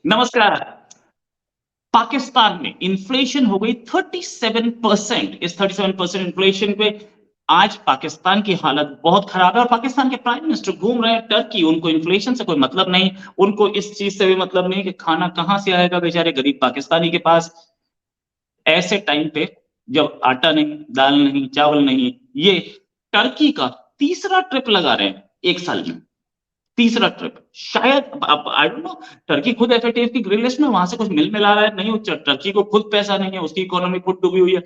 नमस्कार। पाकिस्तान में इन्फ्लेशन हो गई 37%। इस 37% इन्फ्लेशन पे आज पाकिस्तान की हालत बहुत खराब है और पाकिस्तान के प्राइम मिनिस्टर घूम रहे हैं टर्की। उनको इन्फ्लेशन से कोई मतलब नहीं, उनको इस चीज से भी मतलब नहीं कि खाना कहां से आएगा बेचारे गरीब पाकिस्तानी के पास। ऐसे टाइम पे जब आटा नहीं, दाल नहीं, चावल नहीं, ये टर्की का तीसरा ट्रिप लगा रहे हैं एक साल में। तीसरा ट्रिप शायद आई डोंट नो, टर्की खुद एफएटीएफ की ग्रे लिस्ट में, वहां से कुछ मिला रहा है नहीं। टर्की को खुद पैसा नहीं है, उसकी इकोनॉमी खुद डूबी हुई है,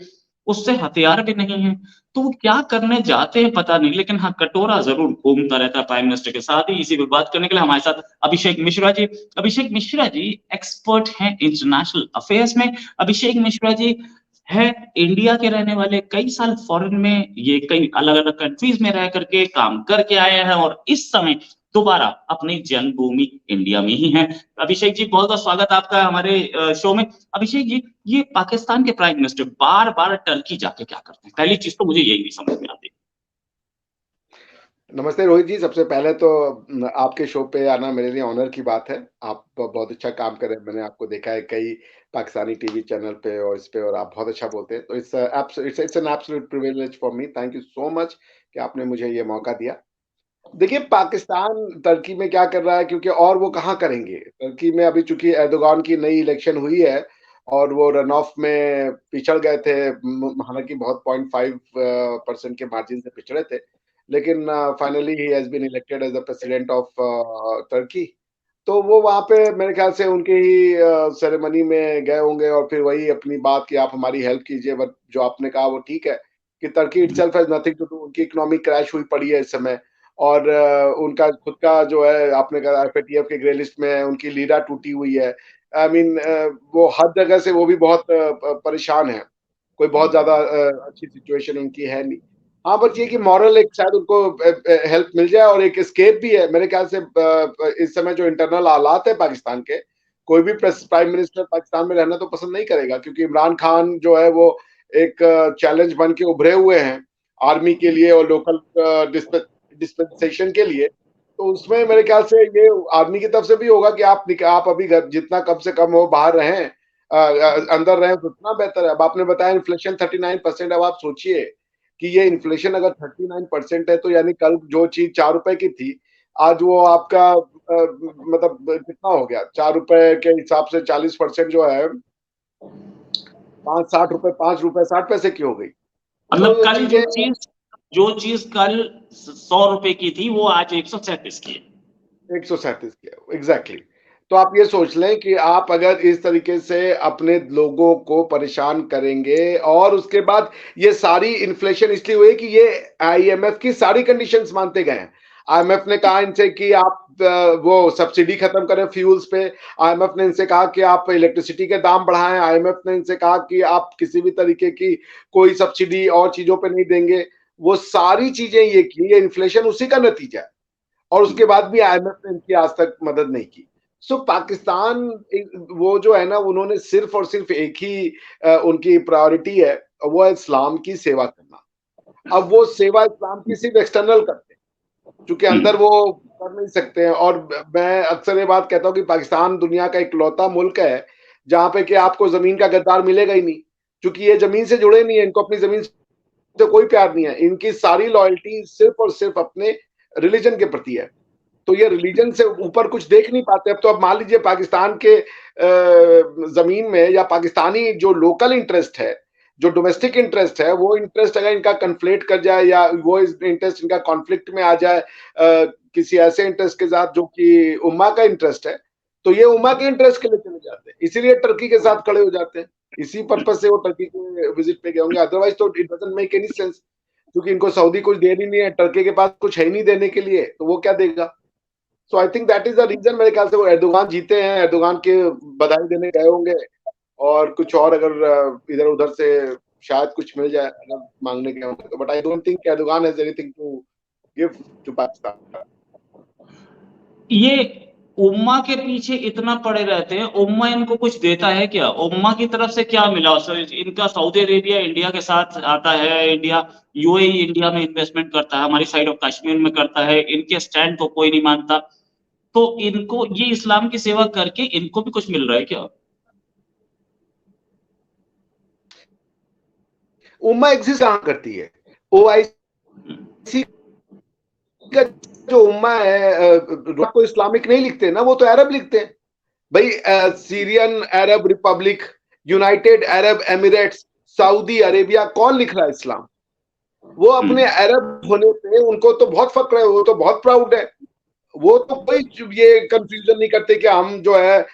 उससे हथियार भी नहीं है, तो वो क्या करने जाते हैं पता नहीं। लेकिन हाँ, कटोरा जरूर घूमता रहता है प्राइम मिनिस्टर के साथ ही। इसी पे बात करने के लिए हमारे साथ अभिषेक मिश्रा जी। अभिषेक मिश्रा जी एक्सपर्ट हैं इंटरनेशनल अफेयर्स में। अभिषेक मिश्रा जी है इंडिया के रहने वाले, कई साल फॉरेन में, ये कई अलग अलग कंट्रीज में रह करके काम करके आए हैं और इस समय दोबारा अपनी जन्मभूमि इंडिया में ही है। अभिषेक जी, बहुत बहुत स्वागत आपका हमारे शो में। अभिषेक जी, ये पाकिस्तान के प्राइम मिनिस्टर बार बार टर्की जाके क्या करते हैं? पहली चीज तो मुझे यही नहीं समझ में आती। नमस्ते रोहित जी। सबसे पहले तो आपके शो पे आना मेरे लिए ऑनर की बात है। आप बहुत अच्छा काम कर रहे हैं। मैंने आपको देखा है कई पाकिस्तानी टीवी चैनल पे और इस पे, और आप बहुत अच्छा बोलते हैं। तो it's an absolute privilege for me. Thank you so much कि आपने मुझे ये मौका दिया। देखिए, पाकिस्तान टर्की में क्या कर रहा है, क्योंकि और वो कहाँ करेंगे। टर्की में अभी चूंकि एर्दोगान की नई इलेक्शन हुई है और वो रन ऑफ में पिछड़ गए थे, हालांकि बहुत 0.5% के मार्जिन से पिछड़े थे, लेकिन finally he has been elected as the president of Turkey. तो वो वहां पे मेरे ख्याल से उनके ही सेरेमनी में गए होंगे और फिर वही अपनी बात कि आप हमारी हेल्प कीजिए। बट जो आपने कहा वो ठीक है कि Turkey itself has nothing to do. उनकी इकोनॉमी क्रैश हुई पड़ी है इस समय, और उनका खुद का जो है, आपने कहा एफएटीएफ के ग्रे लिस्ट में है, उनकी लीरा टूटी हुई है। आई मीन वो हर जगह से वो भी बहुत परेशान है। कोई बहुत ज्यादा अच्छी सिचुएशन उनकी है नहीं। हाँ, बस ये कि मॉरल एक शायद उनको हेल्प मिल जाए और एक एस्केप भी है मेरे ख्याल से। इस समय जो इंटरनल हालात है पाकिस्तान के, कोई भी प्राइम मिनिस्टर पाकिस्तान में रहना तो पसंद नहीं करेगा, क्योंकि इमरान खान जो है वो एक चैलेंज बन के उभरे हुए हैं आर्मी के लिए और लोकल डिस्पेंसेशन के लिए। तो उसमें मेरे ख्याल से ये आर्मी की तरफ से भी होगा कि आप अभी जितना कम से कम हो बाहर रहें, अंदर रहें तो उतना बेहतर है। अब आपने बताया इन्फ्लेशन 39%। अब आप सोचिए कि ये इन्फ्लेशन अगर 39% है, तो यानी कल जो चीज 4 रुपए की थी, आज वो आपका मतलब कितना हो गया? 4 रुपए के हिसाब से 40% जो है, 5 60 रुपए, 5 रुपए 60 पैसे की हो गई। मतलब तो कल चीजें जो चीज कल 100 रुपए की थी वो आज 137 की है। 137 की, एग्जैक्टली। तो आप ये सोच लें कि आप अगर इस तरीके से अपने लोगों को परेशान करेंगे, और उसके बाद ये सारी इन्फ्लेशन इसलिए हुई कि ये आईएमएफ की सारी कंडीशंस मानते गए हैं। आईएमएफ ने कहा इनसे कि आप वो सब्सिडी खत्म करें फ्यूल्स पे। आईएमएफ ने इनसे कहा कि आप इलेक्ट्रिसिटी के दाम बढ़ाएं। आईएमएफ ने इनसे कहा कि आप किसी भी तरीके की कोई सब्सिडी और चीजों पे नहीं देंगे। वो सारी चीजें ये की, ये इन्फ्लेशन उसी का नतीजा है। और उसके बाद भी आईएमएफ ने इनकी आज तक मदद नहीं की। सो पाकिस्तान वो जो है ना, उन्होंने सिर्फ और सिर्फ एक ही उनकी प्रायोरिटी है, वो है इस्लाम की सेवा करना। अब वो सेवा इस्लाम की सिर्फ एक्सटर्नल करते हैं, क्योंकि अंदर वो कर नहीं सकते हैं। और मैं अक्सर ये बात कहता हूँ कि पाकिस्तान दुनिया का इकलौता मुल्क है जहां पे कि आपको जमीन का गद्दार मिलेगा ही नहीं, क्योंकि ये जमीन से जुड़े नहीं है। इनको अपनी जमीन से कोई प्यार नहीं है। इनकी सारी लॉयल्टी सिर्फ और सिर्फ अपने रिलीजन के प्रति है। तो ये रिलीजन से ऊपर कुछ देख नहीं पाते। अब तो अब मान लीजिए पाकिस्तान के जमीन में, या पाकिस्तानी जो लोकल इंटरेस्ट है, जो डोमेस्टिक इंटरेस्ट है, वो इंटरेस्ट अगर इनका कन्फ्लेट कर जाए, या वो इंटरेस्ट इनका कॉन्फ्लिक्ट में आ जाए किसी ऐसे इंटरेस्ट के साथ जो कि उम्मा का इंटरेस्ट है, तो ये उम्मा के इंटरेस्ट के लिए चले जाते हैं। इसीलिए टर्की के साथ खड़े हो जाते हैं। इसी पर्पज से वो टर्की के विजिट पे गए होंगे। अदरवाइज तो it doesn't make any sense, क्योंकि इनको सऊदी कुछ दे नहीं है, टर्की के पास कुछ है ही नहीं देने के लिए, तो वो क्या देगा। So I think that is the reason. मेरे ख्याल से वो एर्दोगान जीते हैं, एर्दोगान के बधाई देने गए होंगे, और कुछ और अगर इधर उधर से शायद कुछ मिल जाए अगर मांगने गए होंगे तो। But I don't think Erdogan has anything to give to Pakistan. ये उम्मा के पीछे इतना पड़े रहते हैं, उम्मा इनको कुछ देता है क्या? उम्मा की तरफ से क्या मिला? इनका सऊदी अरेबिया इंडिया के साथ आता है, इंडिया यूएई इंडिया में इन्वेस्टमेंट करता है, हमारी साइड ऑफ कश्मीर में करता है, इनके स्टैंड को कोई नहीं मानता। तो इनको ये इस्लाम की सेवा करके इनको भी कुछ मिल रहा है क्या? उम्मा एग्जिस्ट कहां करती है? ओआईसी का जो उम्मा है को इस्लामिक नहीं लिखते ना, वो तो अरब लिखते हैं भाई। Syrian Arab Republic, United Arab Emirates, Saudi Arabia, कौन लिख रहा है इस्लाम? वो अपने अरब होने पे उनको तो बहुत फक्र है, वो तो बहुत प्राउड है। वो तो कोई ये कंफ्यूजन नहीं करते कि हम जो है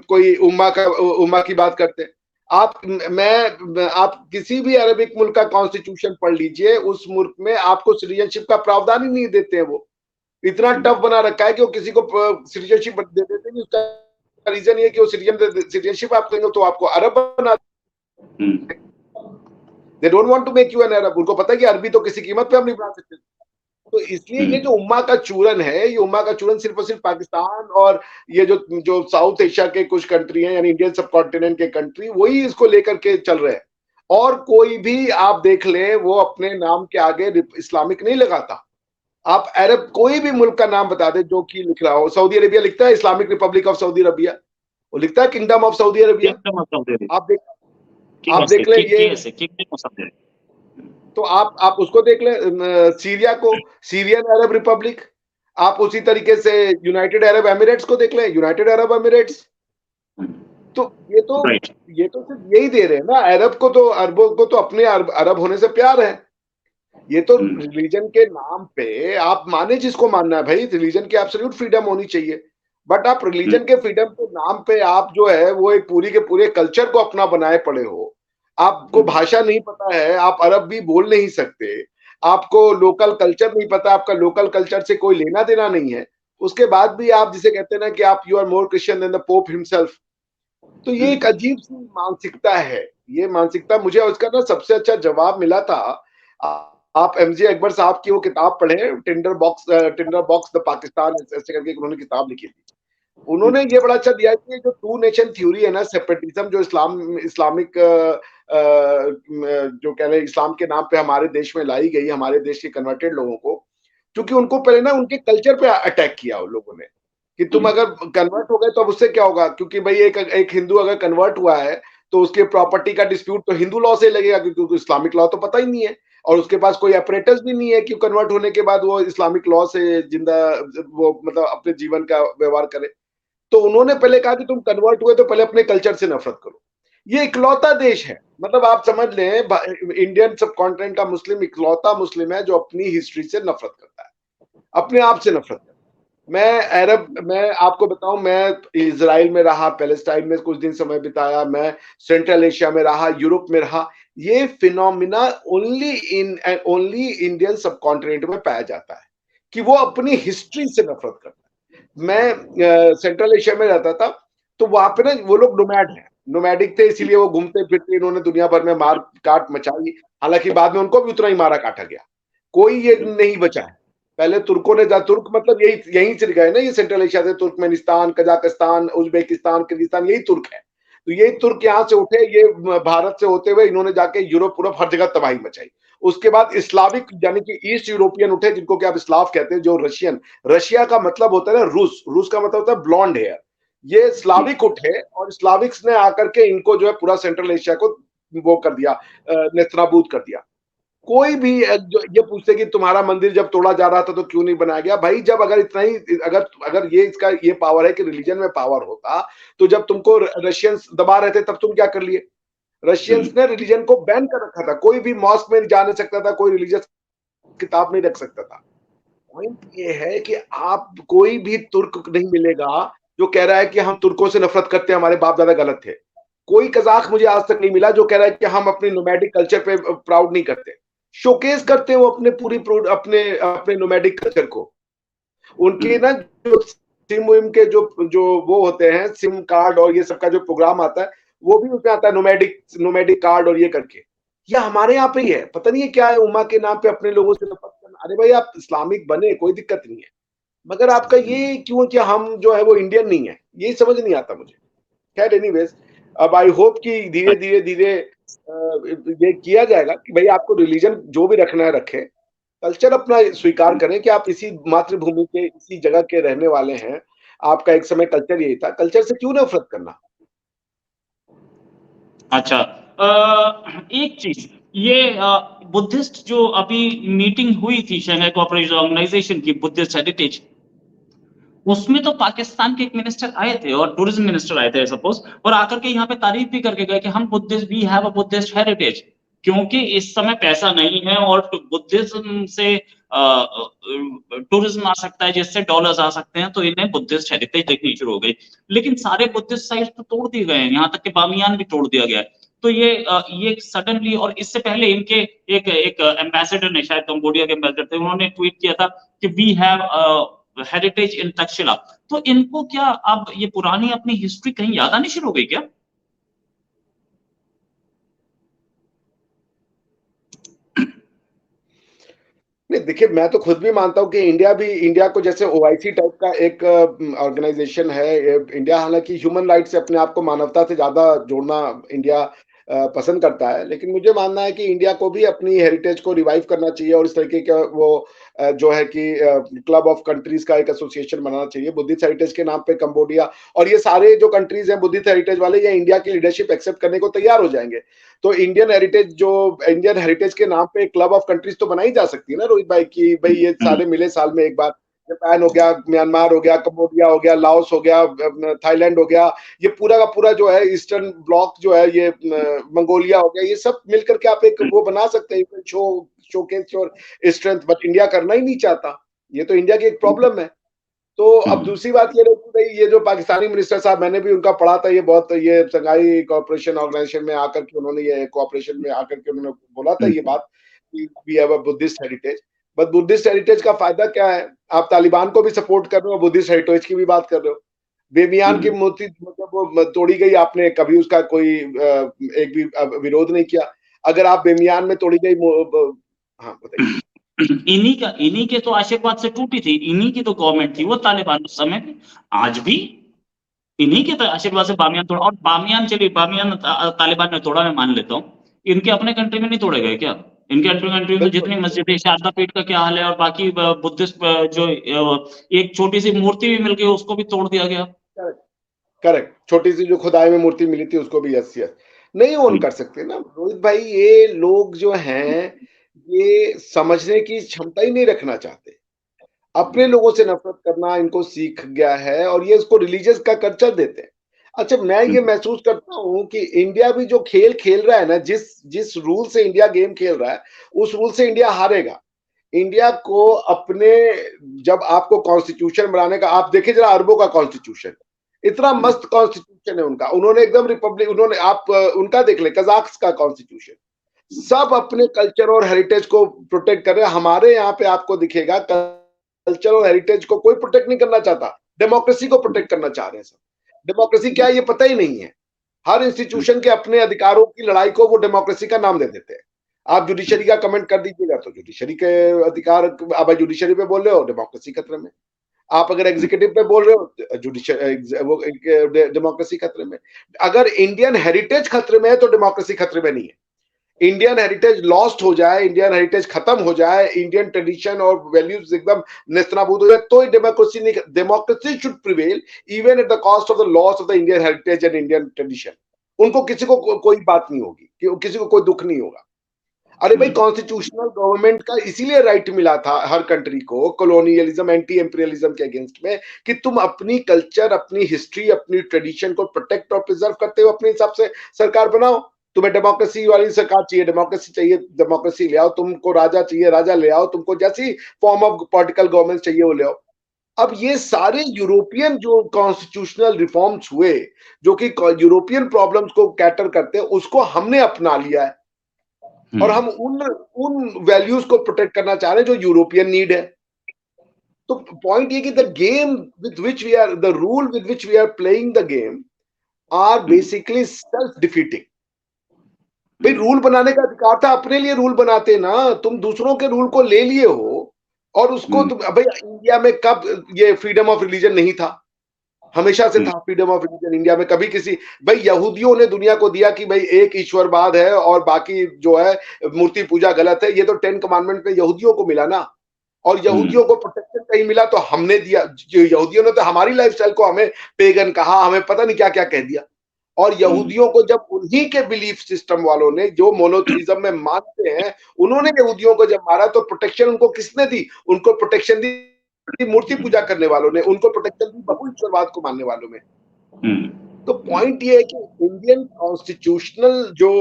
कोई उम्मा की बात करते हैं। आप किसी भी अरबिक मुल्क का कॉन्स्टिट्यूशन पढ़ लीजिए, उस मुल्क में आपको सिटीजनशिप का प्रावधान ही नहीं देते हैं। वो इतना टफ बना रखा है कि वो किसी को सिटीजनशिप दे देते हैं। उसका रीजन ये कि वो सिटीजनशिप आप देंगे तो आपको अरब बना, they don't want to make you an Arab. उनको पता है कि अरबी तो किसी कीमत पे हम नहीं बना सकते। तो इसलिए ये जो उम्मा का चूरन है, ये उम्मा का चूरन सिर्फ और सिर्फ पाकिस्तान और ये जो जो साउथ एशिया के कुछ कंट्री हैं, यानी इंडियन सब कॉन्टिनेंट के कंट्री, वही इसको लेकर के चल रहे हैं। और कोई भी आप देख ले, वो अपने नाम के आगे इस्लामिक नहीं लगाता। आप अरब कोई भी मुल्क का नाम बता दे जो कि लिख रहा हो। सऊदी अरेबिया लिखता है Islamic Republic of Saudi Arabia, वो लिखता है किंगडम ऑफ सऊदी अरेबिया। आप देख ले ये, तो आप उसको देख ले, सीरिया को सीरियन अरब रिपब्लिक। आप उसी तरीके से यूनाइटेड अरब एमिरेट्स को देख ले, यूनाइटेड अरब एमिरेट्स। तो ये तो सिर्फ यही दे रहे हैं ना, अरब को तो, अरबों को तो अपने अरब होने से प्यार है। ये तो रिलीजन के नाम पे, आप माने जिसको मानना है भाई, रिलीजन की एब्सोल्यूट फ्रीडम होनी चाहिए। बट आप रिलीजन के फ्रीडम के नाम पे आप जो है वो एक पूरी के पूरे कल्चर को अपना बनाए पड़े हो। आपको भाषा नहीं पता है, आप अरब भी बोल नहीं सकते, आपको लोकल कल्चर नहीं पता, आपका लोकल कल्चर से कोई लेना देना नहीं है, उसके बाद भी आप जिसे कहते हैं ना कि आप you are more Christian than the pope himself. तो ये एक अजीब सी मानसिकता है। ये मानसिकता, मुझे उसका ना सबसे अच्छा जवाब मिला था, आप एमजे अकबर साहब की वो किताब पढ़े, टिंडर बॉक्स द पाकिस्तान, ऐसे करके उन्होंने किताब लिखी थी। उन्होंने ये बड़ा अच्छा दिया कि जो टू नेशन थ्योरी है ना, सेपरेटिज्म, जो इस्लामिक जो कह रहे इस्लाम के नाम पे हमारे देश में लाई गई, हमारे देश के कन्वर्टेड लोगों को, क्योंकि उनको पहले ना उनके कल्चर पे अटैक किया उन लोगों ने कि तुम अगर कन्वर्ट हो गए तो अब उससे क्या होगा, क्योंकि भाई एक हिंदू अगर कन्वर्ट हुआ है तो उसके प्रॉपर्टी का डिस्प्यूट तो हिंदू लॉ से लगेगा, क्योंकि इस्लामिक लॉ तो पता ही नहीं है, और उसके पास कोई अपरेटस भी नहीं है कि कन्वर्ट होने के बाद वो इस्लामिक लॉ से जिंदा, वो मतलब अपने जीवन का व्यवहार करे। तो उन्होंने पहले कहा कि तुम कन्वर्ट हुए तो पहले अपने कल्चर से नफरत करो। ये इकलौता देश है, मतलब आप समझ लें, इंडियन सब कॉन्टिनेंट का मुस्लिम इकलौता मुस्लिम है जो अपनी हिस्ट्री से नफरत करता है, अपने आप से नफरत करता है। मैं आपको बताऊं, मैं इजराइल में रहा, पैलेस्टाइन में कुछ दिन समय बिताया, मैं सेंट्रल एशिया में रहा, यूरोप में रहा। ये फिनोमिना ओनली इंडियन सब कॉन्टिनेंट में पाया जाता है कि वो अपनी हिस्ट्री से नफरत करता है। मैं सेंट्रल एशिया में रहता था, तो वहां पे ना वो लोग नोमैडिक थे, इसीलिए वो घूमते फिरते, इन्होंने दुनिया भर में मार काट मचाई। हालांकि बाद में उनको भी उतना ही मारा काटा गया, कोई ये नहीं बचा है। पहले तुर्कों ने, तुर्क मतलब यही से गए ना, ये सेंट्रल एशिया से, तुर्कमेनिस्तान, कजाकिस्तान, उज्बेकिस्तान, किर्गिस्तान, यही तुर्क है। तो ये तुर्क यहाँ से उठे, ये भारत से होते हुए इन्होंने जाके यूरोप हर जगह तबाही मचाई। उसके बाद इस्लामिक यानी कि ईस्ट यूरोपियन उठे, जिनको कि आप इस्लाफ कहते हैं, जो रशिया का मतलब होता है ना रूस का मतलब होता है ब्लॉन्ड हेयर। ये स्लाविक उठे और स्लाविक्स ने आकर के इनको जो है पूरा सेंट्रल एशिया को वो कर दिया, नेस्तनाबूद कर दिया। कोई भी जो ये पूछते कि तुम्हारा मंदिर जब तोड़ा जा रहा था तो क्यों नहीं बनाया गया, भाई जब अगर इतना ही, अगर ये इसका ये पावर है कि रिलीजन में पावर होता, तो जब तुमको रशियंस दबा रहे थे तब तुम क्या कर लिए? रशियंस ने रिलीजन को बैन कर रखा था, कोई भी मॉस्क में जा नहीं सकता था, कोई रिलीजियस किताब नहीं रख सकता था। पॉइंट ये है कि आप कोई भी तुर्क नहीं मिलेगा जो कह रहा है कि हम तुर्कों से नफरत करते हैं, हमारे बाप दादा गलत थे। कोई कजाक मुझे आज तक नहीं मिला जो कह रहा है कि हम अपने नोमैडिक कल्चर पे प्राउड नहीं करते। शोकेस करते हैं वो अपने अपने अपने नोमैडिक कल्चर को। उनके ना जो सिम विम के जो जो वो होते हैं, सिम कार्ड और ये सब का जो प्रोग्राम आता है, वो भी उसमें आता है नोमैडिक कार्ड और ये करके। ये हमारे यहाँ पे ही है, पता नहीं है क्या है, उम्मा के नाम पे अपने लोगों से नफरत करना। अरे भाई आप इस्लामिक बने, कोई दिक्कत नहीं है, मगर आपका ये क्यों कि हम जो है वो इंडियन नहीं है, ये समझ नहीं आता मुझे। खैर एनीवेज, अब आई होप कि धीरे धीरे धीरे ये किया जाएगा कि भाई आपको रिलीजन जो भी रखना है रखे, कल्चर अपना स्वीकार करें कि आप इसी मातृभूमि के, इसी जगह के रहने वाले हैं। आपका एक समय कल्चर यही था, कल्चर से क्यों नफ़रत करना? अच्छा, एक चीज ये बुद्धिस्ट जो अभी मीटिंग हुई थी शंघाई कोऑपरेशन ऑर्गेनाइजेशन की, बुद्धिस्ट हेरिटेज, उसमें तो पाकिस्तान के एक मिनिस्टर आए थे और टूरिज्म मिनिस्टर आए थे सपोज, और आकर के यहाँ पे तारीफ भी करके गए कि हम Buddhist, we have a Buddhist heritage, क्योंकि इस समय पैसा नहीं है और बुद्धिज्म से टूरिज्म आ सकता है, जिससे डॉलर्स आ सकते हैं, तो इन्हें बुद्धिस्ट हेरिटेज देखनी शुरू हो गई। लेकिन सारे बुद्धिस्ट साइट्स तो तोड़ दिए गए हैं, यहाँ तक कि बामियान भी तोड़ दिया गया है। तो ये सडनली, और इससे पहले इनके एक एक एम्बेसडर ने, शायद कंबोडिया के एम्बेसडर थे, उन्होंने ट्वीट किया था कि we have heritage in Takshashila. तो इनको क्या अब ये पुरानी अपनी हिस्ट्री कहीं याद आनी शुरू हो गई क्या? नहीं देखिए, मैं तो खुद भी मानता हूँ कि इंडिया को जैसे ओआईसी टाइप का एक ऑर्गेनाइजेशन है। इंडिया हालांकि ह्यूमन राइट से अपने आप को मानवता से ज्यादा जोड़ना इंडिया पसंद करता है, लेकिन मुझे मानना है कि इंडिया को भी अपनी हेरिटेज को रिवाइव करना चाहिए और इस तरीके का वो जो है कि क्लब ऑफ कंट्रीज का एक एसोसिएशन बनाना चाहिए बुद्धिस्ट हेरिटेज के नाम पे। कंबोडिया और ये सारे जो कंट्रीज हैं बुद्धिस्ट हेरिटेज वाले, ये इंडिया की लीडरशिप एक्सेप्ट करने को तैयार हो जाएंगे। तो इंडियन हेरिटेज के नाम पे क्लब ऑफ कंट्रीज तो बनाई जा सकती है ना रोहित भाई, की भाई ये सारे मिले साल में एक बार। जापान हो गया, म्यांमार हो गया, कंबोडिया हो गया, लाओस हो गया, थाईलैंड हो गया, ये पूरा का पूरा जो है ईस्टर्न ब्लॉक जो है, ये मंगोलिया हो गया, ये सब मिलकर के आप एक वो बना सकते हैं शोकेस और स्ट्रेंथ। बट इंडिया करना ही नहीं चाहता, ये तो इंडिया की एक प्रॉब्लम है। तो अब दूसरी बात ये रही कि भाई ये जो पाकिस्तानी मिनिस्टर साहब, मैंने भी उनका पढ़ा था, ये शंघाई कोऑपरेशन ऑर्गेनाइजेशन में आकर के उन्होंने ये कोऑपरेशन में आकर के उन्होंने बोला था ये बात कि we have a Buddhist heritage. But Buddhist heritage का फायदा क्या है? आप तालिबान को भी सपोर्ट कर रहे हो, बुद्धिस्ट हेरिटेज की भी बात कर रहे हो। बेमियान की मूर्ति मतलब वो तोड़ी गई, आपने कभी उसका कोई एक भी विरोध नहीं किया। अगर आप बेमियान में तोड़ी गई हाँ बताइए। इन्हीं के तो आशीर्वाद से टूटी थी, इन्हीं की तो गवर्नमेंट थी वो तालिबान उस समय में। आज भी इन्हीं के तो आशीर्वाद से बामियान तोड़ा, और बामियान, चलिए बामियान तालिबान ने तोड़ा, मैं मान लेता हूँ। इनके अपने कंट्री में नहीं तोड़े गए क्या? इनके अपने कंट्री में बिल्कुल जितनी मस्जिद है, शारदा पीठ का क्या हाल है, और बाकी बुद्धिस्ट जो एक छोटी सी मूर्ति भी मिल गई उसको भी तोड़ दिया गया। Correct, correct. छोटी सी जो खुदाई में मूर्ति मिली थी उसको भी, यस यस। नहीं ओन कर सकते ना रोहित भाई, ये लोग जो हैं ये समझने की क्षमता ही नहीं रखना चाहते। अपने लोगों से नफरत करना इनको सीख गया है और ये इसको रिलीजियस का कल्चर देते हैं। अच्छा, मैं ये महसूस करता हूँ कि इंडिया भी जो खेल खेल रहा है ना, जिस जिस रूल से इंडिया गेम खेल रहा है, उस रूल से इंडिया हारेगा। इंडिया को अपने, जब आपको कॉन्स्टिट्यूशन बनाने का, आप देखिए जरा अरबों का कॉन्स्टिट्यूशन, इतना मस्त कॉन्स्टिट्यूशन है उनका, उन्होंने एकदम रिपब्लिक, उन्होंने आप उनका देख ले, कजाक का कॉन्स्टिट्यूशन, सब अपने कल्चर और हेरिटेज को प्रोटेक्ट कर रहे हैं। हमारे यहाँ पे आपको दिखेगा कल्चर और हेरिटेज को कोई प्रोटेक्ट नहीं करना चाहता, डेमोक्रेसी को प्रोटेक्ट करना चाह रहे हैं सब। डेमोक्रेसी क्या है ये पता ही नहीं है। हर इंस्टीट्यूशन के अपने अधिकारों की लड़ाई को वो डेमोक्रेसी का नाम दे देते हैं। आप जुडिशरी का कमेंट कर दीजिएगा तो जुडिशरी के अधिकार, अब जुडिशरी पे बोल रहे हो, डेमोक्रेसी खतरे में। आप अगर एग्जीक्यूटिव पे बोल रहे हो, डेमोक्रेसी खतरे में। अगर इंडियन हेरिटेज खतरे में है तो डेमोक्रेसी खतरे में नहीं है। इंडियन हेरिटेज लॉस्ट हो जाए, इंडियन हेरिटेज खत्म हो जाए, इंडियन ट्रेडिशन और वैल्यूज एकदम नेस्तनाबूद हो जाए, तो डेमोक्रेसी नहीं। Democracy should prevail even at the cost of the loss of the Indian heritage and Indian tradition. उनको किसी को कोई बात नहीं होगी, किसी को कोई दुख नहीं होगा। अरे भाई, कॉन्स्टिट्यूशनल गवर्नमेंट का इसीलिए राइट मिला था हर कंट्री को कॉलोनियलिज्म, एंटी एम्पीरियलिज्म के अगेंस्ट में, कि तुम अपनी कल्चर, अपनी हिस्ट्री, अपनी ट्रेडिशन को प्रोटेक्ट और प्रिजर्व करते हो, अपने हिसाब से सरकार बनाओ। तुम्हें डेमोक्रेसी वाली सरकार चाहिए, डेमोक्रेसी चाहिए, डेमोक्रेसी ले आओ। तुमको राजा चाहिए, राजा ले आओ। तुमको जैसी फॉर्म ऑफ पॉलिटिकल गवर्नमेंट चाहिए वो ले आओ। अब ये सारे यूरोपियन जो कॉन्स्टिट्यूशनल रिफॉर्म्स हुए, जो कि यूरोपियन प्रॉब्लम्स को कैटर करते हैं, उसको हमने अपना लिया है और हम उन वैल्यूज को प्रोटेक्ट करना चाह रहे हैं जो यूरोपियन नीड है। तो पॉइंट ये कि the game with which we are, the rule with which we are playing the game are basically self defeating. भाई, रूल बनाने का अधिकार था, अपने लिए रूल बनाते ना। तुम दूसरों के रूल को ले लिए हो और उसको तुम, भाई इंडिया में कब ये फ्रीडम ऑफ रिलीजन नहीं था? हमेशा से था फ्रीडम ऑफ रिलीजन इंडिया में। कभी किसी भाई यहूदियों ने दुनिया को दिया कि भाई एक ईश्वरवाद है और बाकी जो है मूर्ति पूजा गलत है, ये तो 10 कमांडमेंट में यहूदियों को मिला ना। और यहूदियों को प्रोटेक्शन कहीं मिला तो हमने दिया, यहूदियों ने तो हमारी लाइफस्टाइल को हमें पेगन कहा, हमें पता नहीं क्या क्या कह दिया। और यहूदियों को जब उन्हीं के बिलीफ सिस्टम वालों ने जो मोनोथीइज्म में मानते हैं, उन्होंने यहूदियों को जब मारा तो प्रोटेक्शन उनको किसने दी? उनको प्रोटेक्शन दी मूर्ति पूजा करने वालों ने, उनको प्रोटेक्शन दी बहुईश्वरवाद को मानने वालों में। तो पॉइंट ये है कि इंडियन कॉन्स्टिट्यूशनल जो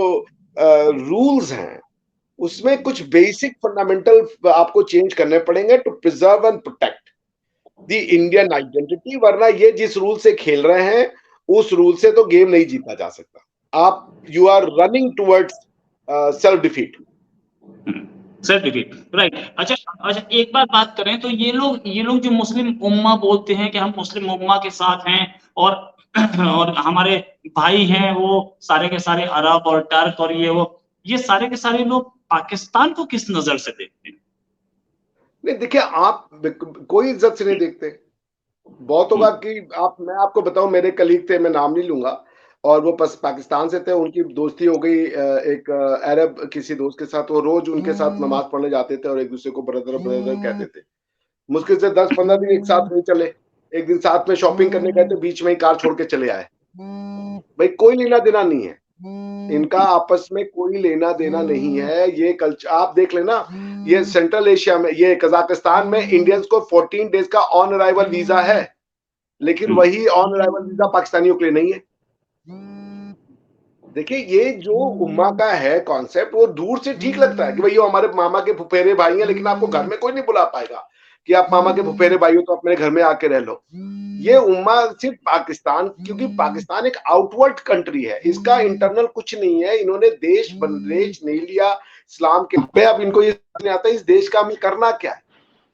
रूल्स हैं उसमें कुछ बेसिक फंडामेंटल आपको चेंज करने पड़ेंगे to preserve and protect the Indian identity, वरना ये जिस रूल से खेल रहे हैं उस रूल से तो गेम नहीं जीता जा सकता। आप you are running towards self defeat. Self defeat, right. अच्छा, एक बात करें तो ये लोग जो मुस्लिम उम्मा बोलते हैं कि हम मुस्लिम उम्मा के साथ हैं और और हमारे भाई हैं वो सारे के सारे अरब और टर्क और ये सारे के सारे लोग पाकिस्तान को किस नजर से देखते हैं? नहीं देखिए, आप कोई इज्जत से नहीं देखते। बहुत होगा कि मैं आपको बताऊं, मेरे कलीग थे, मैं नाम नहीं लूंगा, और वो पाकिस्तान से थे, उनकी दोस्ती हो गई एक अरब किसी दोस्त के साथ। वो रोज उनके साथ नमाज पढ़ने जाते थे और एक दूसरे को ब्रदर ब्रदर कहते थे। मुश्किल से 10-15 दिन एक साथ नहीं चले। एक दिन साथ में शॉपिंग करने गए तो बीच में ही कार छोड़ के चले आए। भाई कोई लेना देना नहीं है इनका, आपस में कोई लेना देना नहीं है। ये कल्चर आप देख लेना, ये सेंट्रल एशिया में, ये कजाकिस्तान में इंडियंस को 14 डेज का ऑन अराइवल वीजा है, लेकिन वही ऑन अराइवल वीजा पाकिस्तानियों के लिए नहीं है। देखिए, ये जो उम्मा का है कॉन्सेप्ट, वो दूर से ठीक लगता है कि भाई ये हमारे मामा के फुफेरे भाई हैं, लेकिन आपको घर में कोई नहीं बुला पाएगा कि आप मामा के फुफेरे भाई हो तो आप मेरे घर में आके रह लो। ये उम्मा सिर्फ पाकिस्तान, क्योंकि पाकिस्तान एक आउटवर्ड कंट्री है, इसका इंटरनल कुछ नहीं है। इन्होंने देश नहीं लिया इस्लाम के पे। अब इनको ये नहीं आता इस देश का हमें करना क्या है।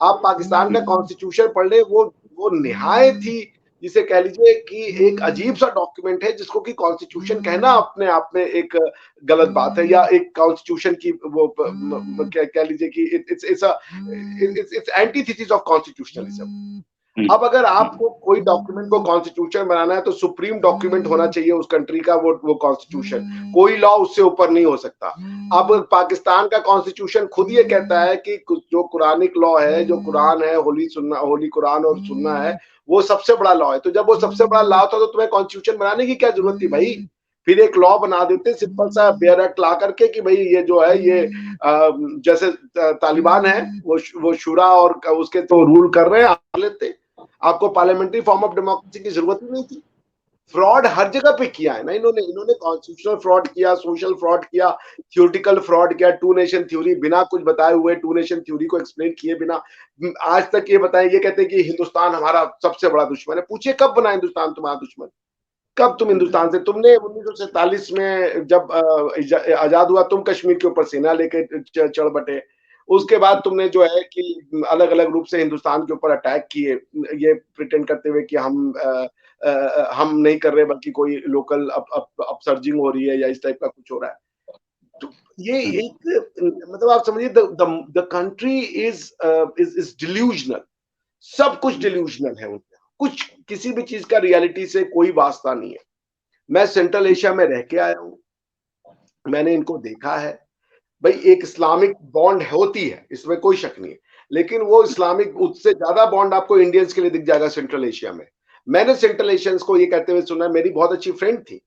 आप पाकिस्तान का कॉन्स्टिट्यूशन पढ़ ले, वो निहायत ही, जिसे कह लीजिए कि एक अजीब सा डॉक्यूमेंट है, जिसको कि कॉन्स्टिट्यूशन कहना अपने आप में एक गलत बात है, या एक कॉन्स्टिट्यूशन की वो कह लीजिए कि इट्स एंटीथेसिस ऑफ कॉन्स्टिट्यूशनलिज्म। अब अगर आपको कोई डॉक्यूमेंट को कॉन्स्टिट्यूशन बनाना है तो सुप्रीम डॉक्यूमेंट होना चाहिए उस कंट्री का, वो कॉन्स्टिट्यूशन। कोई लॉ उससे ऊपर नहीं हो सकता। अब पाकिस्तान का कॉन्स्टिट्यूशन खुद ये कहता है कि जो कुरानिक लॉ है, जो कुरान है, होली कुरान और सुन्ना है, वो सबसे बड़ा लॉ है। तो जब वो सबसे बड़ा लॉ था तो तुम्हें कॉन्स्टिट्यूशन बनाने की क्या जरूरत थी भाई? फिर एक लॉ बना देते सिंपल सा बेयर एक्ट ला करके कि भाई ये जो है ये जैसे तालिबान है वो शुरा और उसके तो रूल कर रहे हैं, आप लेते। आपको पार्लियामेंट्री फॉर्म ऑफ डेमोक्रेसी की जरूरत ही नहीं थी। फ्रॉड हर जगह पे किया है ना इन्होंने कॉन्स्टिट्यूशनल फ्रॉड किया, सोशल फ्रॉड किया, थियोरिटिकल फ्रॉड किया, टू नेशन थ्योरी बिना कुछ बताए हुए, टू नेशन थ्योरी को एक्सप्लेन किए बिना आज तक ये बताएं। ये कहते हैं कि हिंदुस्तान हमारा सबसे बड़ा दुश्मन है। पूछिए कब बना हिंदुस्तान तुम्हारा दुश्मन? कब तुम हिंदुस्तान से, तुमने 1947 में जब आजाद हुआ, तुम कश्मीर के ऊपर सेना लेके चढ़ बटे। उसके बाद तुमने जो है कि अलग अलग रूप से हिंदुस्तान के ऊपर अटैक किए, ये प्रिटेंड करते हुए कि हम नहीं कर रहे, बल्कि कोई लोकल अपसर्जिंग हो रही है या इस टाइप का कुछ हो रहा है। तो ये एक मतलब आप समझिए द कंट्री इज डिल्यूजनल। सब कुछ डिल्यूजनल है उनका, कुछ किसी भी चीज का रियलिटी से कोई वास्ता नहीं है। मैं सेंट्रल एशिया में रह के आया हूं, मैंने इनको देखा है। भाई एक इस्लामिक बॉन्ड होती है, इसमें कोई शक नहीं है, लेकिन वो इस्लामिक उससे ज्यादा बॉन्ड आपको इंडियंस के लिए दिख जाएगा सेंट्रल एशिया में। मैंने सेंट्रल एशियंस को ये कहते हुए सुना, मेरी बहुत अच्छी फ्रेंड थी,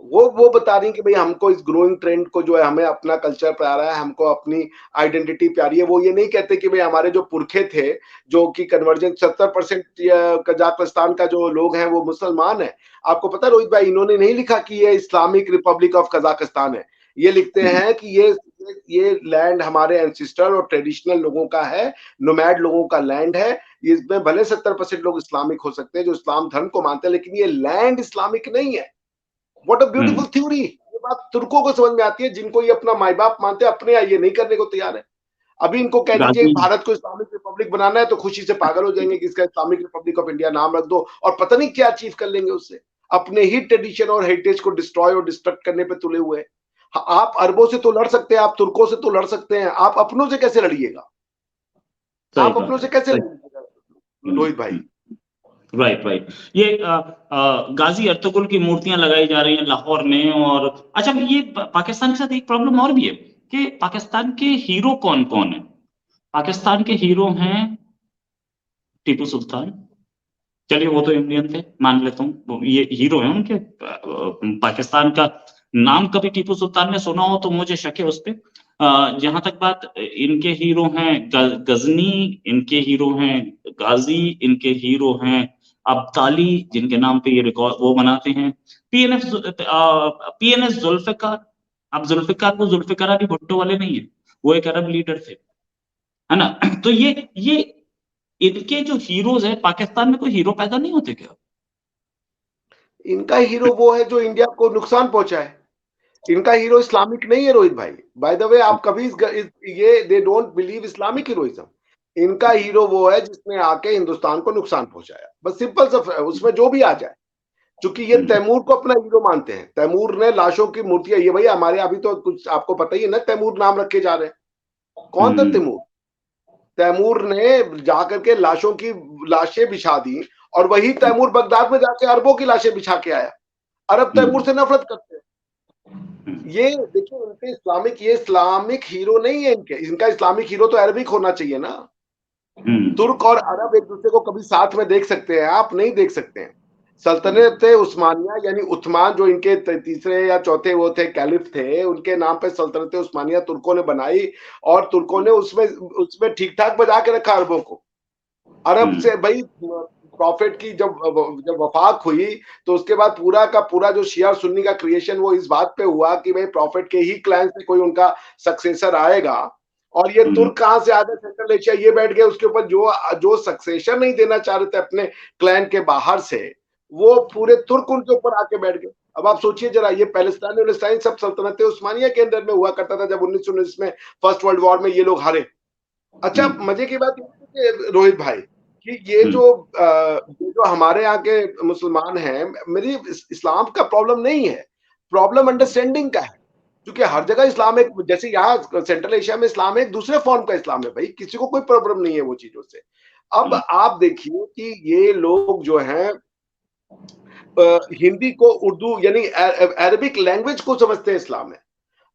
वो बता रही कि भाई हमको इस ग्रोइंग ट्रेंड को जो है, हमें अपना कल्चर प्यारा है, हमको अपनी आइडेंटिटी प्यारी है। वो ये नहीं कहते कि भाई हमारे जो पुरखे थे, जो कि कन्वर्जन 70% कजाकिस्तान का जो लोग हैं वो मुसलमान है। आपको पता है रोहित भाई, इन्होंने नहीं लिखा कि ये इस्लामिक रिपब्लिक ऑफ कजाकिस्तान है, ये लिखते हैं कि ये लैंड हमारे एंसिस्टर और ट्रेडिशनल लोगों का है, नोमैड लोगों का लैंड है। इसमें भले 70% लोग इस्लामिक हो सकते हैं, जो इस्लाम धर्म को मानते हैं, लेकिन ये लैंड इस्लामिक नहीं है। What a beautiful theory. ये बात तुर्कों को समझ में आती है, जिनको ये अपना माई बाप मानते हैं, अपने ये नहीं करने को तैयार है। अभी इनको कह दीजिए भारत को इस्लामिक रिपब्लिक बनाना है तो खुशी से पागल हो जाएंगे कि इसका इस्लामिक रिपब्लिक ऑफ इंडिया नाम रख दो, और पता नहीं क्या अचीव कर लेंगे उससे। अपने ही ट्रेडिशन और हेरिटेज को डिस्ट्रॉय और डिस्ट्रक्ट करने पे तुले हुए हैं। आप अरबों से तो लड़ सकते हैं, आप तुर्कों से तो लड़ सकते हैं, आप अपनों से कैसे लड़िएगा? आप अपनों से कैसे लड़िएगा रोहित भाई? Right, right. ये गाजी अर्तुगरुल की मूर्तियां लगाई जा रही हैं लाहौर में। और अच्छा, ये पाकिस्तान के साथ एक प्रॉब्लम और भी है कि पाकिस्तान के हीरो कौन कौन है। पाकिस्तान के हीरो हैं टीपू सुल्तान। चलिए, वो तो इंडियन थे, मान लेता हूँ, ये हीरो है उनके। पाकिस्तान का नाम कभी टीपू सुल्तान ने सुना हो तो मुझे शक है उस पे। जहां तक बात, इनके हीरो हैं गजनी, इनके हीरो हैं गाजी, इनके हीरो हैं अब्दाली, जिनके नाम पे ये रिकॉर्ड वो बनाते हैं। पीएनएस जुल्फिकार। अब जुल्फिकार वो जुल्फिकार अली भुट्टो वाले नहीं है, वो एक अरब लीडर थे, है ना। तो ये इनके जो हीरोज है, पाकिस्तान में कोई हीरो पैदा नहीं होते क्या? इनका हीरो वो है जो इंडिया को नुकसान पहुंचाए। इनका हीरो इस्लामिक नहीं है रोहित भाई। बाय द वे, आप कभी ये they don't believe Islamic heroism. इनका हीरो वो है जिसने आके हिंदुस्तान को नुकसान पहुंचाया, बस सिंपल सा उसमें जो भी आ जाए। क्योंकि ये तैमूर को अपना हीरो मानते हैं। तैमूर ने लाशों की मूर्तियां, ये भैया हमारे अभी तो कुछ आपको पता ही है ना, तैमूर नाम रखे जा रहे हैं। कौन था तैमूर? तैमूर ने जाकर के लाशों की लाशें बिछा दी, और वही तैमूर बगदाद में जाके अरबों की लाशें बिछा के आया। अरब तैमूर से नफरत करते हैं। ये देखिए, उनके इस्लामिक, ये इस्लामिक हीरो नहीं है इनके। इनका इस्लामिक हीरो तो अरबिक होना चाहिए ना। तुर्क और अरब एक दूसरे को कभी साथ में देख सकते हैं? आप नहीं देख सकते हैं। सल्तनत उस्मानिया यानी उस्मान, जो इनके तीसरे या चौथे वो थे, कैलिफ थे, उनके नाम पे सल्तनत उस्मानिया तुर्कों ने बनाई। और तुर्कों ने उसमें उसमें ठीक ठाक बजा के रखा अरबों को। अरब से भाई प्रॉफिट की जब जब वफात हुई, तो उसके बाद पूरा का पूरा जो शिया सुन्नी का क्रिएशन वो इस बात पे हुआ कि भाई प्रॉफिट के ही क्लैन से कोई उनका सक्सेसर आएगा। और ये तुर्क कहां से आ गए? सेंट्रल एशिया, ये बैठ गए उसके ऊपर। जो जो सक्सेसर नहीं देना चाह रहे थे अपने क्लैन के बाहर से, वो पूरे तुर्क उनके ऊपर आके बैठ गए। अब आप सोचिए जरा, ये पैलेस्टाइन सब सल्तनत उस्मानिया के अंदर में हुआ करता था जब 1919 में फर्स्ट वर्ल्ड वॉर में ये लोग हारे। अच्छा, मजे की बात ये है कि रोहित भाई, कि ये जो हमारे यहाँ के मुसलमान हैं, मेरी इस्लाम का प्रॉब्लम नहीं है, प्रॉब्लम अंडरस्टैंडिंग का है। क्योंकि हर जगह इस्लाम एक, जैसे यहाँ सेंट्रल एशिया में इस्लाम एक दूसरे फॉर्म का इस्लाम है भाई, किसी को कोई प्रॉब्लम नहीं है वो चीजों से। अब आप देखिए कि ये लोग जो हैं हिंदी को उर्दू यानी अरबिक लैंग्वेज को समझते हैं इस्लाम में।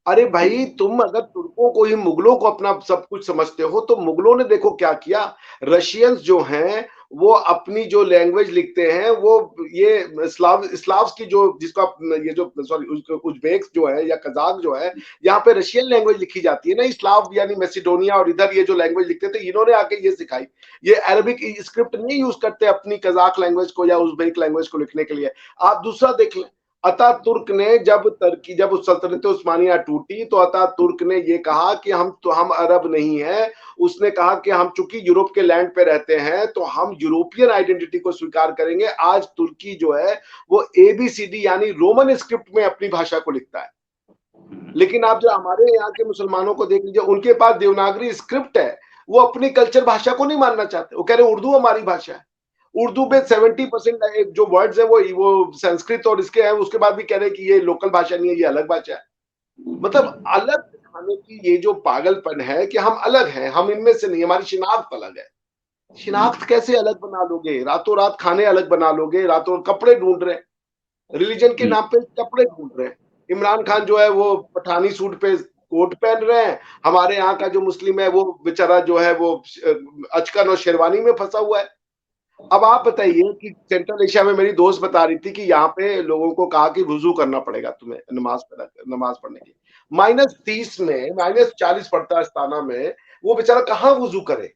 अरे भाई, तुम अगर तुर्कों को ही, मुगलों को अपना सब कुछ समझते हो, तो मुगलों ने देखो क्या किया। रशियंस जो हैं, वो अपनी जो लैंग्वेज लिखते हैं, वो ये स्लाव्स की जो, जिसको आप ये जो सॉरी उज्बेक्स जो है या कजाक जो है, यहाँ पे रशियन लैंग्वेज लिखी जाती है ना। स्लाव यानी मैसिडोनिया, और इधर ये जो लैंग्वेज लिखते थे, इन्होंने आके ये सिखाई। ये अरबिक स्क्रिप्ट नहीं यूज करते अपनी कजाक लैंग्वेज को या उज्बेक लैंग्वेज को लिखने के लिए। आप दूसरा देख लें, अतातुर्क ने जब उस सल्तनत उस्मानिया टूटी, तो अतातुर्क ने ये कहा कि हम अरब नहीं हैं। उसने कहा कि हम चूंकि यूरोप के लैंड पे रहते हैं, तो हम यूरोपियन आइडेंटिटी को स्वीकार करेंगे। आज तुर्की जो है वो ABCD यानी रोमन स्क्रिप्ट में अपनी भाषा को लिखता है। लेकिन आप जो हमारे यहाँ के मुसलमानों को देख लीजिए, उनके पास देवनागरी स्क्रिप्ट है, वो अपनी कल्चर भाषा को नहीं मानना चाहते। वो कह रहे उर्दू हमारी भाषा है। उर्दू में 70% जो वर्ड्स है वो संस्कृत और इसके हैं, उसके बाद भी कह रहे हैं कि ये लोकल भाषा नहीं है, ये अलग भाषा है। मतलब अलग दिखाने की ये जो पागलपन है कि हम अलग हैं, हम इनमें से नहीं, हमारी शिनाख्त अलग है। शिनाख्त कैसे अलग बना लोगे? रातों रात खाने अलग बना लोगे, रातों कपड़े ढूंढ रहे हैं, रिलीजन के नाम पे कपड़े ढूंढ रहे हैं। इमरान खान जो है वो पठानी सूट पे कोट पहन रहे हैं। हमारे यहाँ का जो मुस्लिम है वो बेचारा जो है वो अचकन और शेरवानी में फंसा हुआ है। अब आप बताइए कि सेंट्रल एशिया में मेरी दोस्त बता रही थी कि यहाँ पे लोगों को कहा कि वुजू करना पड़ेगा तुम्हें नमाज पढ़ने के लिए। -30 में -40 पड़ता है अस्ताना में। वो बेचारा कहाँ वुजू करे?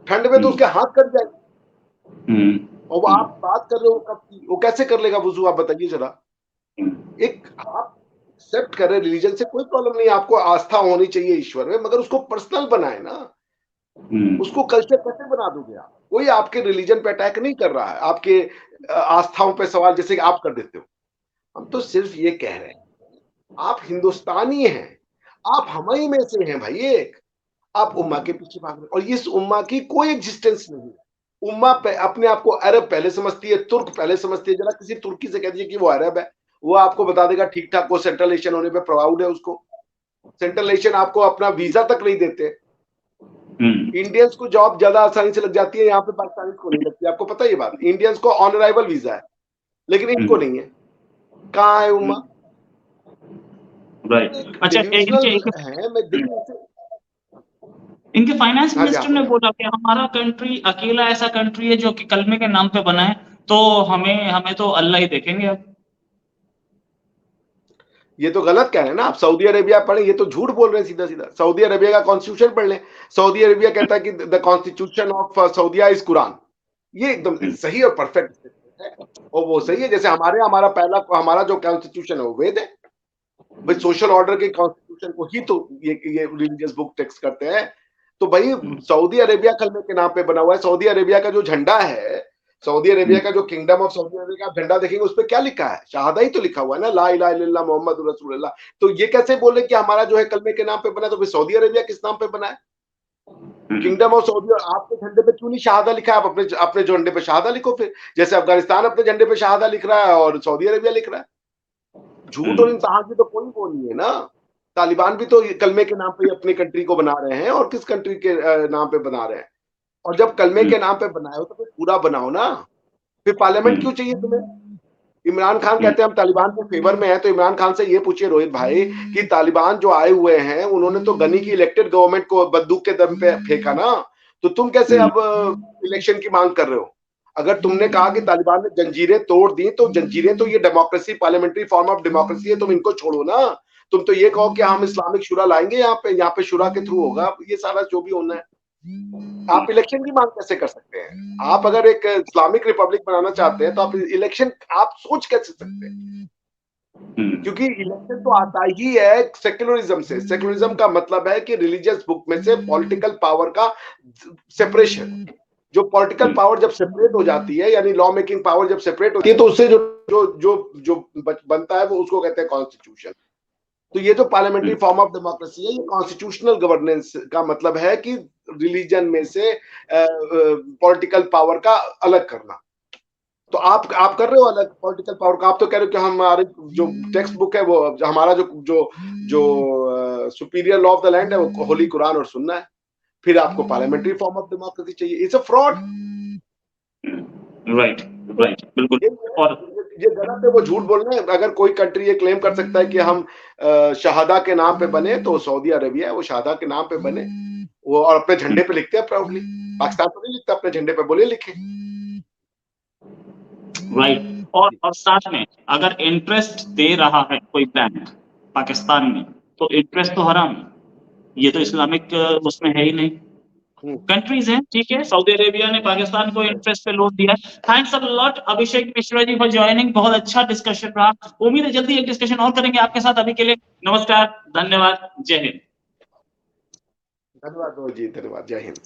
ठंड में तो उसके हाथ कट जाएंगे। और वो आप बात कर रहे हो कब की, वो कैसे कर लेगा वुजू? आप बताइए जरा। एक आप एक्सेप्ट कर रहे रिलीजन से कोई प्रॉब्लम नहीं, आपको आस्था होनी चाहिए ईश्वर में, मगर उसको पर्सनल बनाए ना। उसको कल्चर कैसे बना दोगे आप? कोई आपके रिलीजन पे अटैक नहीं कर रहा है, आपके आस्थाओं पे सवाल जैसे कि आप कर देते हो। हम तो सिर्फ ये कह रहे हैं, आप हिंदुस्तानी हैं, आप हम ही में से हैं भाई एक। आप उम्मा के पीछे भाग रहे और इस उम्मा की कोई एग्जिस्टेंस नहीं है। उम्मा पे अपने आप को अरब पहले समझती है, तुर्क पहले समझती है। जरा किसी तुर्की से कह दीजिए कि वो अरब है, वो आपको बता देगा ठीक ठाक, वो सेंट्रल एशियन होने पे प्राउड है उसको। सेंट्रल एशियन आपको अपना वीजा तक नहीं देते। इंडियंस को जॉब ज्यादा आसानी से लग जाती है, यहाँ पे पाकिस्तानी को नहीं लगती। आपको पता है ये बात? इंडियंस को ऑन अराइवल वीजा है, लेकिन इनको नहीं है। कहाँ है उम्मा? राइट। अच्छा, डिल्यूजनल है। मैं देखिए, इनके फाइनेंस हाँ जी, मिनिस्टर ने बोला कि हमारा कंट्री अकेला ऐसा कंट्री है जो कि कलमे के नाम पे बना है, तो हमें तो अल्लाह ही देखेंगे अब। ये तो गलत कह रहे हैं ना आप। सऊदी अरेबिया पढ़े, ये तो झूठ बोल रहे हैं सीधा सीधा। सऊदी अरेबिया का कॉन्स्टिट्यूशन पढ़ लें। सऊदी अरेबिया कहता है कि the constitution of Saudia is Quran. ये एकदम सही और परफेक्ट है, और वो सही है। जैसे हमारा जो कॉन्स्टिट्यूशन है वो वेद है भाई। सोशल ऑर्डर के कॉन्स्टिट्यूशन को ही तो ये रिलीजियस बुक टेक्स्ट करते हैं। तो भाई सऊदी अरेबिया कलमे के नाम पे बना हुआ है। सऊदी अरेबिया का जो झंडा है, सऊदी अरेबिया का जो किंगडम ऑफ सऊदी अरेबिया का झंडा देखेंगे, उस पर क्या लिखा है? शहादा ही तो लिखा हुआ है ना, ला इलाहा इल्लल्लाह मोहम्मद रसूलुल्लाह। तो ये कैसे बोले कि हमारा जो है कलमे के नाम पे बना? तो फिर सऊदी अरेबिया किस नाम पे बना है? Kingdom of Saudi. आपके झंडे पे क्यों नहीं शहादा लिखा है? आप अपने झंडे पे शहादा लिखो फिर। जैसे अफगानिस्तान अपने झंडे पे शहादा लिख रहा है और सऊदी अरेबिया लिख रहा है। झूठ और इंतहा की तो कोई वो नहीं है ना। तालिबान भी तो कलमे के नाम पे अपनी कंट्री को बना रहे हैं, और किस कंट्री के नाम पे बना रहे हैं? और जब कलमे के नाम पे बनाए हो तो फिर पूरा बनाओ ना। फिर पार्लियामेंट क्यों चाहिए तुम्हें? इमरान खान कहते हैं हम तालिबान के फेवर में हैं, तो इमरान खान से ये पूछिए रोहित भाई कि तालिबान जो आए हुए हैं उन्होंने तो गनी की इलेक्टेड गवर्नमेंट को बंदूक के दम पे फेंका ना। तो तुम कैसे अब इलेक्शन की मांग कर रहे हो? अगर तुमने कहा कि तालिबान ने जंजीरें तोड़ दी, तो जंजीरें तो ये democracy, parliamentary form of democracy है, तुम इनको छोड़ो ना। तुम तो ये कहो कि हम इस्लामिक शुरा लाएंगे, यहाँ पे शुरा के थ्रू होगा ये सारा जो भी होना है। आप इलेक्शन की मांग कैसे कर सकते हैं? आप अगर एक इस्लामिक रिपब्लिक बनाना चाहते हैं तो आप इलेक्शन आप सोच कैसे सकते हैं? क्योंकि इलेक्शन तो आता ही है सेक्युलरिज्म से। सेक्युलरिज्म का मतलब है कि रिलीजियस बुक में से पॉलिटिकल पावर का सेपरेशन। जो पॉलिटिकल पावर जब सेपरेट हो जाती है, यानी लॉ मेकिंग पावर जब सेपरेट होती है, तो उससे जो जो जो जो बनता है वो उसको कहते हैं कॉन्स्टिट्यूशन। तो ये जो पार्लियामेंट्री फॉर्म ऑफ डेमोक्रेसी है, ये कॉन्स्टिट्यूशनल गवर्नेंस का मतलब है कि रिलीजन में से पॉलिटिकल पावर का अलग करना। तो आप कर रहे हो अलग पॉलिटिकल पावर का। आप तो कह रहे हो कि हमारे जो टेक्स्ट बुक है, वो हमारा जो जो जो superior law of the land है वो होली कुरान और सुन्ना है। फिर आपको पार्लियामेंट्री फॉर्म ऑफ डेमोक्रेसी चाहिए। It's a fraud. राइट, बिल्कुल। और ये गलत है, वो झूठ बोल रहे हैं। अगर कोई कंट्री ये क्लेम कर सकता है कि हम शहादा के नाम पे बने, तो सऊदी अरेबिया है, वो शहादा के नाम पे बने वो, और अपने झंडे पे लिखते हैं प्राउडली। पाकिस्तान तो नहीं लिखता अपने झंडे पे, बोलिए लिखे। राइट। और साथ में अगर इंटरेस्ट दे रहा है कोई बैंक पाकिस्तान में, तो इंटरेस्ट तो हराम है। ये तो इस्लामिक उसमें है ही नहीं। कंट्रीज हैं, ठीक है, सऊदी अरेबिया ने पाकिस्तान को इंटरेस्ट पे लोन दिया। Thanks a lot Abhishek Mishra ji for joining. बहुत अच्छा डिस्कशन रहा। उम्मीद है जल्दी एक डिस्कशन और करेंगे आपके साथ। अभी के लिए नमस्कार, धन्यवाद, जय हिंद। धन्यवाद जी, धन्यवाद, जय हिंद।